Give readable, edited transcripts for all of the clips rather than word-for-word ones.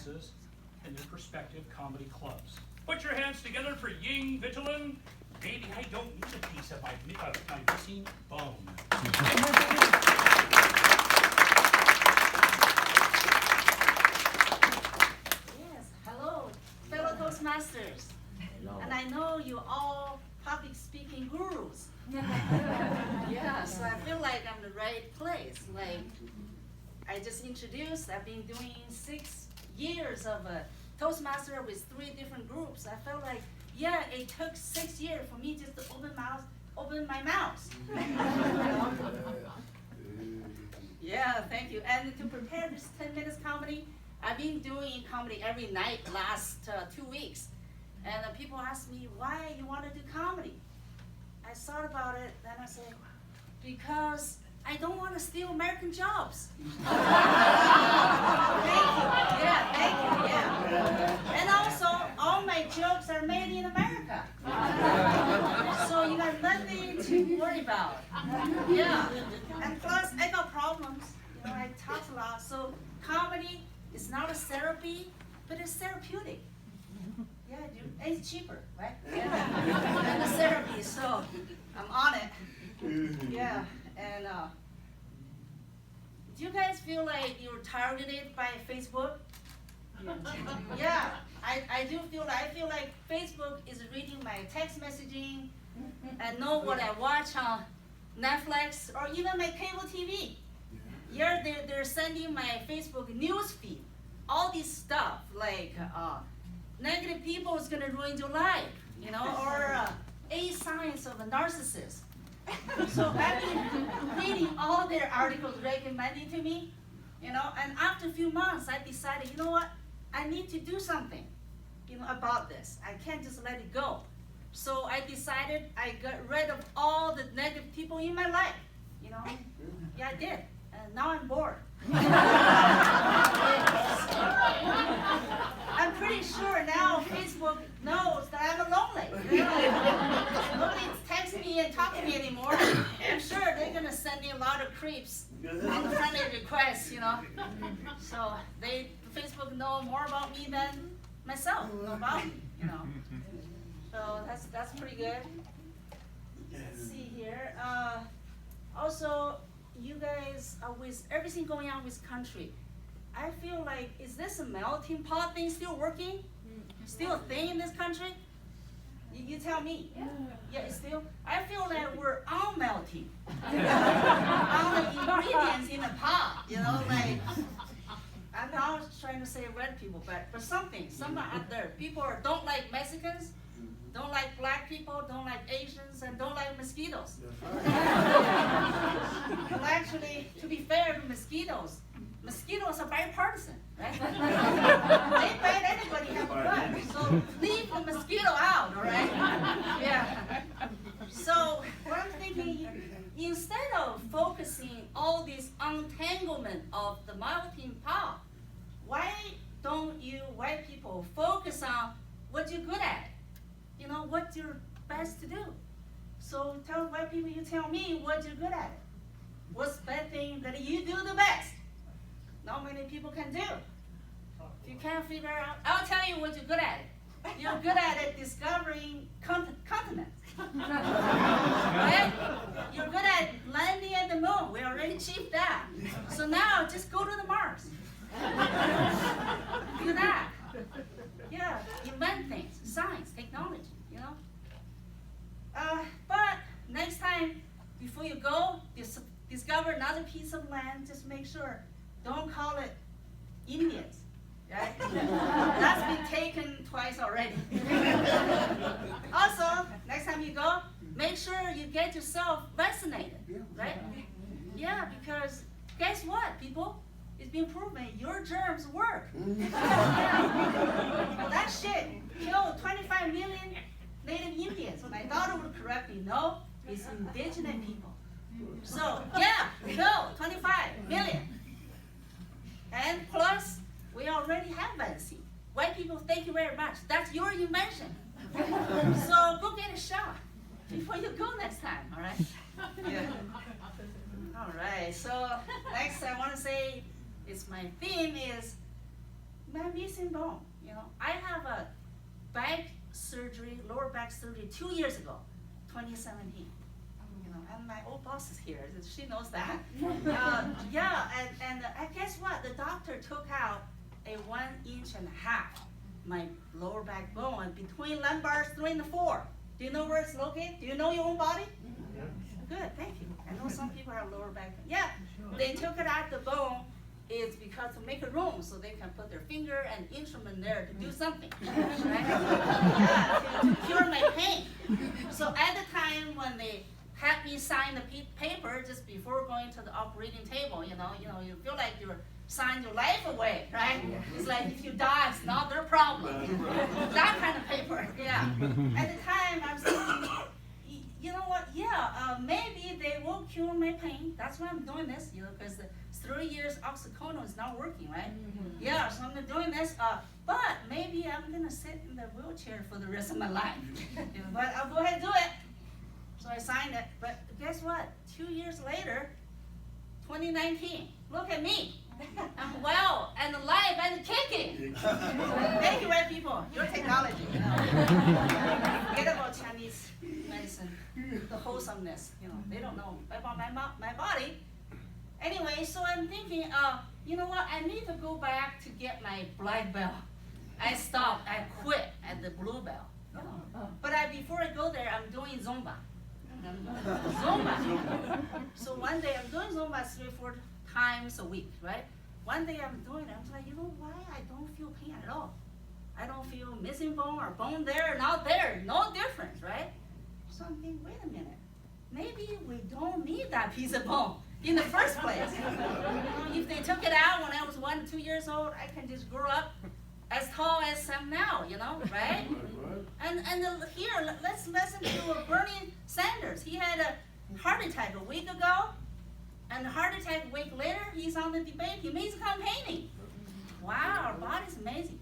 audiences and their prospective comedy clubs. Put your hands together for Ying. Maybe I don't need a piece of my missing bone. Yes, hello, fellow Toastmasters. Hello. And I know you all public speaking gurus. Yeah, so I feel like I'm in the right place. Like, I just introduced, I've been doing 6 years of a Toastmaster with 3 different groups. I felt like, yeah, it took 6 years for me just to open my mouth. Yeah, thank you. And to prepare this 10 minutes comedy, I've been doing comedy every night last 2 weeks. And people ask me, why you want to do comedy? I thought about it, then I said, because I don't want to steal American jobs. Thank you. Yeah, thank you. Yeah. And also, all my jokes are made in America. So you got nothing to worry about. Yeah. And plus, I got problems. You know, I talk a lot. So comedy is not a therapy, but it's therapeutic. Yeah, dude. And it's cheaper, right? Yeah. And the therapy, so I'm on it. Yeah. And do you guys feel like you're targeted by Facebook? Yeah, I feel like Facebook is reading my text messaging and know what I watch on Netflix or even my cable TV. Yeah, they're sending my Facebook news feed, all this stuff like negative people is gonna ruin your life, you know, or 8 signs of a narcissist. So I've been reading all their articles recommended to me, you know, and after a few months I decided, you know what, I need to do something, you know, about this. I can't just let it go. So I decided I got rid of all the negative people in my life, you know. Yeah, I did. And now I'm bored. I'm pretty sure now Facebook knows that I'm lonely. You know? Nobody texts me and talks to me anymore. I'm sure they're gonna send me a lot of creeps on friendly requests, you know. So Facebook know more about me than myself know about me, you know. So that's pretty good. Let's see here. Also, you guys with everything going on with country, I feel like, is this a melting pot thing still working? Still a thing in this country? You tell me. Yeah, it's still. I feel like we're unmelting. All the ingredients in the pot, you know, like, I'm not trying to say red people, but something out there. People don't like Mexicans, don't like black people, don't like Asians, and don't like mosquitoes. Well, actually, to be fair to mosquitoes are bipartisan, right? They bite anybody have blood, so leave the mosquito out, all right? Yeah. So what I'm thinking, instead of focusing all this untanglement of the melting pot, why don't you white people focus on what you're good at? You know, what you're best to do. So tell white people, you tell me what you're good at. What's the thing that you do the best? Not many people can do. If you can't figure out, I'll tell you what you're good at. You're good at it discovering continents. Right? You're good at landing at the moon. We already achieved that. So now just go to the Mars. Do that. Yeah, invent things, science, technology, you know. But next time, before you go, discover another piece of land, just make sure, don't call it Indians, right? That's been taken twice already. Also, next time you go, make sure you get yourself vaccinated, right? Yeah, because guess what, people? It's been proven your germs work. That shit killed 25 million native Indians. And I thought it would correct me. No, it's indigenous people. So, yeah, no, 25 million. And plus, we already have vaccine. White people, thank you very much. That's your invention. So go get a shot before you go next time, all right? Yeah. All right, so next I want to say, my theme is my missing bone, you know. I have a back surgery, lower back surgery 2 years ago, 2017. You know, and my old boss is here, she knows that. Yeah, and guess what? The doctor took out a 1.5 inches my lower back bone between lumbars 3 and 4. Do you know where it's located? Do you know your own body? Yeah. Good, thank you. I know some people have lower back pain. Yeah, they took it out the bone is because to make a room so they can put their finger and instrument there to do something, right? Yeah, to cure my pain. So at the time when they had me sign the paper just before going to the operating table, you you feel like you're signing your life away, right? It's like if you die, it's not their problem. That kind of paper, yeah. At the time, I was thinking, you know what? Yeah, maybe they will cure my pain. That's why I'm doing this, because the 3 years oxycodone is not working, right? Yeah, so I'm doing this. But maybe I'm gonna sit in the wheelchair for the rest of my life. But I'll go ahead and do it. So I signed it. But guess what? 2 years later, 2019. Look at me. I'm well and alive and kicking. Thank you, right, people. Your technology. Forget about Chinese medicine, the wholesomeness. They don't know about my body. Anyway, so I'm thinking, you know what? I need to go back to get my black belt. I stopped. I quit at the blue belt. But before I go there, I'm doing Zumba. Zumba. So one day I'm doing Zumba 3-4 times a week, right? One day I'm doing it, I'm like, you know why I don't feel pain at all? I don't feel missing bone or bone there, not there, no difference, right? So I'm thinking, wait a minute, maybe we don't need that piece of bone in the first place. If they took it out when I was 1 to 2 years old, I can just grow up as tall as I'm now, right? And here, let's listen to Bernie Sanders. He had a heart attack a week ago, and a heart attack a week later, he's on the debate. He's campaigning. Wow, our body's amazing.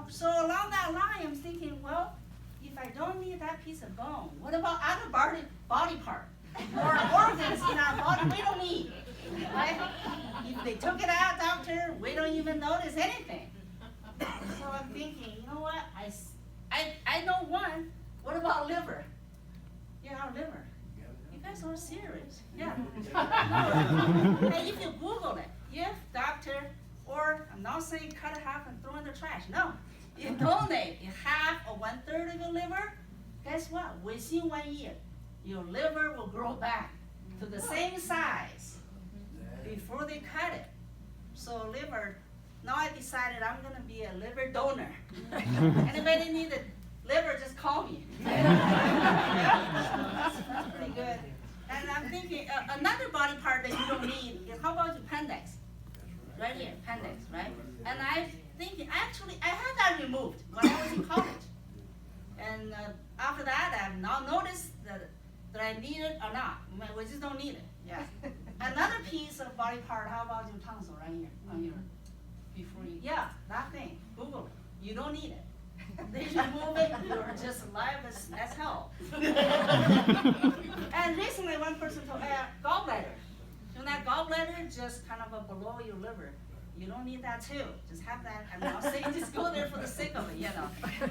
So along that line, I'm thinking, well, if I don't need that piece of bone, what about other body part or organs in our body we don't need, right? If they took it out, doctor, we don't even notice anything. So I'm thinking, you know what? I know one. What about liver? Yeah, our liver. You guys are serious. Yeah. No. Hey, if you Google it, if doctor, or I'm not saying cut it half and throw in the trash. No. You donate half or 1/3 of your liver, guess what? Within 1 year, your liver will grow back to the same size before they cut it. So liver, now I decided I'm going to be a liver donor. Anybody need a liver, just call me. That's pretty good. And I'm thinking, another body part that you don't need is, how about your appendix? Right here, appendix, right? And I'm thinking, actually, I had that removed when I was in college. And after that, I've now noticed that I need it or not. We just don't need it. Yeah. Another piece of body part, how about your tonsil right here? On your, before you, yeah, that thing. Google it. You don't need it. They remove it, you're just alive as hell. And recently, one person told me, gallbladder. That gallbladder just kind of below your liver. You don't need that too. Just have that, and I'll say just go there for the sake of it,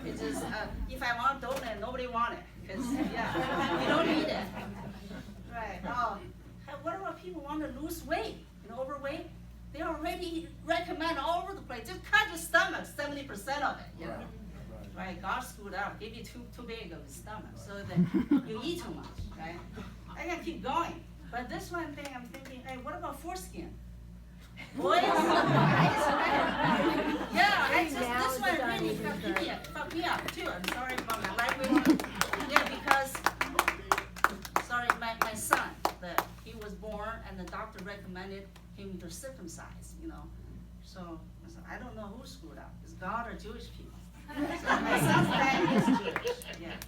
It's just, if I want to donate, nobody want it. Because, yeah, you don't need it. Right. What about people want to lose weight, overweight? They already recommend all over the place. Just cut your stomach, 70% of it, Right, God screwed up, give you too big of a stomach, so that you eat too much, right? I can keep going. But this one thing I'm thinking, hey, what about foreskin? Boys, this one really fucked me up too. I'm sorry about my language. Yeah, because, sorry, my son, he was born and the doctor recommended him to circumcise, So I don't know who screwed up, it's God or Jewish people. So my son's dad is Jewish, yeah.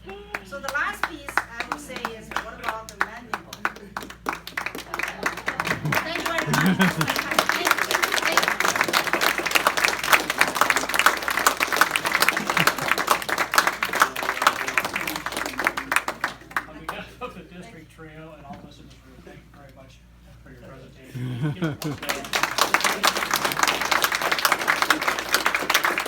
So the last piece I would say is, what about the mandible? Thank you very much.